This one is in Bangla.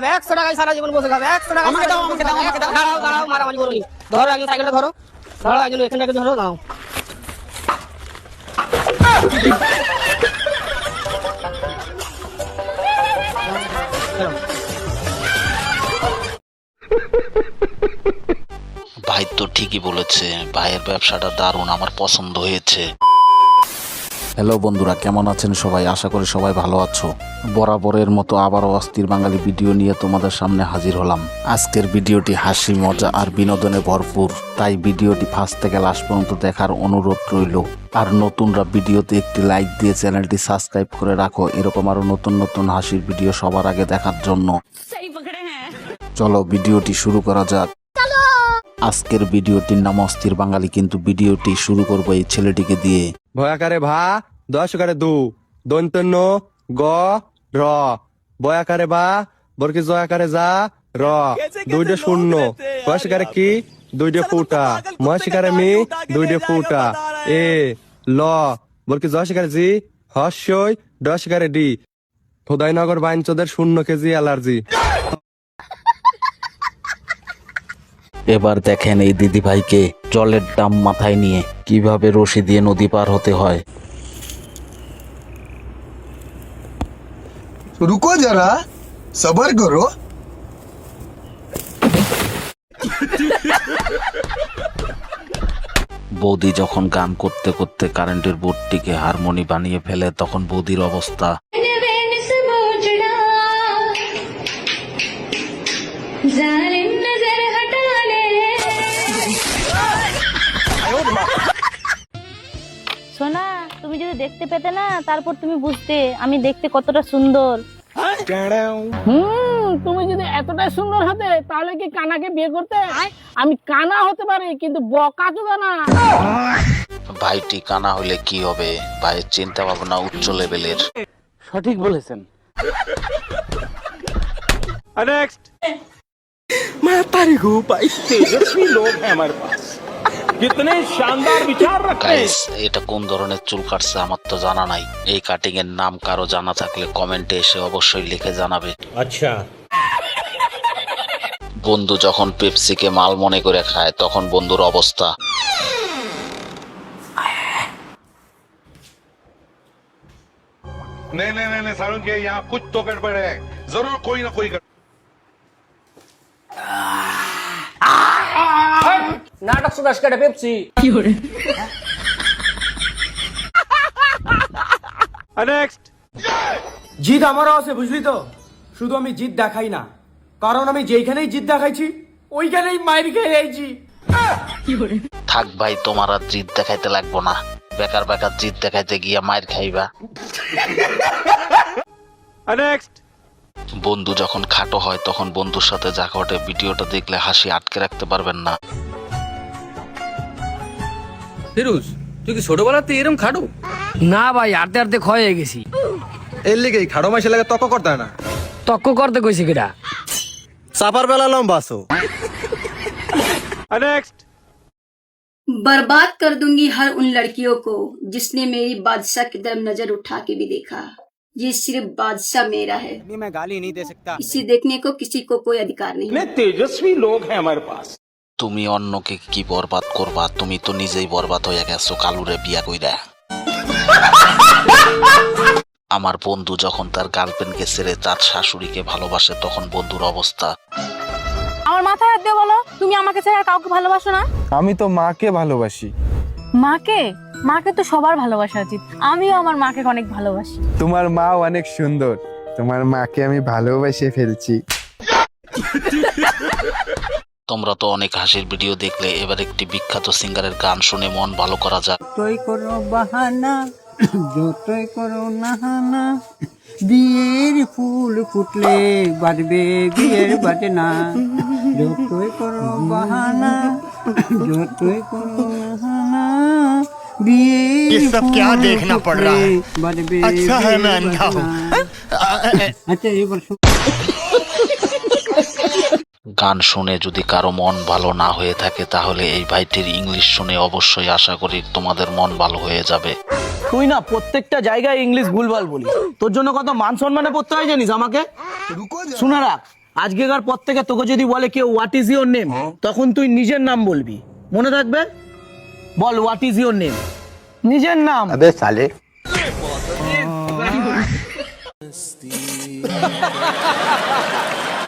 100 টাকায় সারা জীবন বসে খাবে 100 টাকা আমাকে দাও দাঁড়াও মারামারি করো নি ধরো একজন সাইকেলটা ধরো একজন এখানটাকে ধরো দাও ভাই তো ঠিকই বলেছে, ভাইয়ের ব্যবসাটা দারুণ, আমার পছন্দ হয়েছে। হ্যালো বন্ধুরা, কেমন আছেন সবাই? আশা করি সবাই ভালো আছো। বরাবরের মতো আবারও অস্থির বাঙালি ভিডিও নিয়ে তোমাদের সামনে হাজির হলাম। আজকের ভিডিওটি হাসি মজা আর বিনোদনে ভরপুর, তাই ভিডিওটি ফার্স্ট থেকে লাস্ট পর্যন্ত দেখার অনুরোধ রইল। আর নতুনরা ভিডিওতে একটি লাইক দিয়ে চ্যানেলটি সাবস্ক্রাইব করে রাখো, এরকম আরো নতুন নতুন হাসির ভিডিও সবার আগে দেখার জন্য। চলো ভিডিওটি শুরু করা যাক। আজকের ভিডিওটির নাম অস্থির বাঙালি, কিন্তু ভিডিওটি শুরু করবো এই ছেলেটিকে দিয়ে। ভয়াকারে ভা 10 দু দন্তন্য গ র বয়াকারে বা বরকি জয়াকারে যা র 2 শূন্য কয়াশিকারে কি 2 ফুটা মহাশিকারে মি 2 ফুটা এ ল বরকি জয়াশিকারে জি হস্যই ডশিকারে ডি খোদাইনগর বাইনচোদের 0 কেজি অ্যালার্জি। এবার দেখেন এই দিদি ভাইকে জলের দাম মাথায় নিয়ে কিভাবে রশি দিয়ে নদী পার হতে হয়। रुको जरा सबर करो। বৌদি যখন গান করতে করতে কারেন্টের বোর্ডটিকে হারমোনি বানিয়ে ফেলে, তখন বৌদির অবস্থা। সোনা, তুমি যদি দেখতে পেতে না, তারপর তুমি বুঝতে আমি দেখতে কতটা সুন্দর। তুমি যদি এতটা সুন্দর হতে তাহলে কি কানাকে বিয়ে করতে? আমি কানা হতে পারি কিন্তু বকাচোদা না। ভাইটি কানা হলে কি হবে? ভাইয়ের চিন্তা ভাবনা উচ্চ লেভেলের। সঠিক বলেছেন। নেক্সট मैं तारीखू भाई तेजस्वी लोग हैं हमारे पास, कितने शानदार विचार रखते हैं। গাইস, এটা কোন ধরনের চুল কাটছে আমার তো জানা নাই। এই কাটিং এর নাম কারো জানা থাকলে কমেন্টে এসে অবশ্যই লিখে জানাবে। अच्छा, বন্ধু যখন পেপসিকে মাল মনে করে খায়, তখন বন্ধুর অবস্থা। नहीं सारुण के यहाँ कुछ तो गड़बड़ है, जरूर कोई ना कोई নাটক সুদাস কাটে পেপসি। নেক্সট জিদ আমারও আছে, বুঝলি তো? শুধু আমি জিদ দেখাই না, কারণ আমি যেখানেই জিদ দেখাইছি ওইখানেই মাইর খেয়ে যাইছি। থাক ভাই, তোমার আর জিদ দেখাইতে লাগবো না। বেকার বেকার জিদ দেখাইতে গিয়া মায়ের খাইবা। নেক্সট বন্ধু যখন খাটো হয়, তখন বন্ধুর সাথে যা ঘটে ভিডিওটা দেখলে হাসি আটকে রাখতে পারবেন না। ফিরুজ, তুই কি ছোটবেলাতে এরকম খাটো? না ভাই, আর্ধে আর্ধে ক্ষয় হয়ে গেছি। এর লিগেই খাড়ো মাসে লাগে তক করতে হয় না। তক্ক করতে কইছে কিরা? চাপার বেলা লম্বা আছো। নেক্সট बर्बाद कर दूंगी हर उन लड़कियों को जिसने मेरी बादशाह की तरफ नजर उठा के भी देखा। ये सिर्फ बादशाह मेरा है, मैं गाली नहीं दे सकता। इसे देखने को किसी को कोई अधिकार नहीं। कितने तेजस्वी लोग हैं हमारे पास। তুমি অন্যকে কি বরবাদ করবা? তুমি তো নিজেই বরবাদ হয়ে গেছো কালুরে বিয়া কইরা। আমার বন্ধু যখন তার গার্লফ্রেন্ডকে ছেড়ে তার শাশুড়িকে ভালোবাসে, তখন বন্ধুর অবস্থা। আমার মাথায় হাত দিয়ে বলো, তুমি আমাকে ছাড়া আর কাউকে ভালোবাসো না? আমি তো মাকে ভালোবাসি। মাকে? মাকে তো সবার ভালোবাসা উচিত। আমিও আমার মাকে অনেক ভালোবাসি। তোমার মা অনেক সুন্দর, তোমার মাকে আমি ভালোবেসে ফেলছি। তোমরা তো অনেক হাসির ভিডিও দেখলে, এবার একটি বিখ্যাত সিঙ্গারের গান শুনে মন ভালো করা যাক। যতই করো বাহানা, যতই করো নাহানা, বিয়ের ফুল ফুটলে বাজবে বিয়ের বাজনা। যতই করো বাহানা, যতই করো নাহানা, বিয়ের ফুল ফুটলে বাজবে বিয়ের বাজনা। আচ্ছা, এবার গান শুনে যদি কারো মন ভালো না হয়ে থাকে, তাহলে এই ভাইটির ইংলিশ শুনে অবশ্যই আশা করি তোমাদের মন ভালো হয়ে যাবে। তুই না প্রত্যেকটা জায়গায় ইংলিশ ভুলভাল বলি, তোর জন্য কত মান সম্মানে পড়তে হয় জানিস আমাকে? শুনে রাখ, আজকেকার পর থেকে তোকে যদি বলে কেউ হোয়াট ইজ ইওর নেম, তখন তুই নিজের নাম বলবি, মনে থাকবে? বল হোয়াট ইজ ইওর নেম, নিজের নাম। अबे साले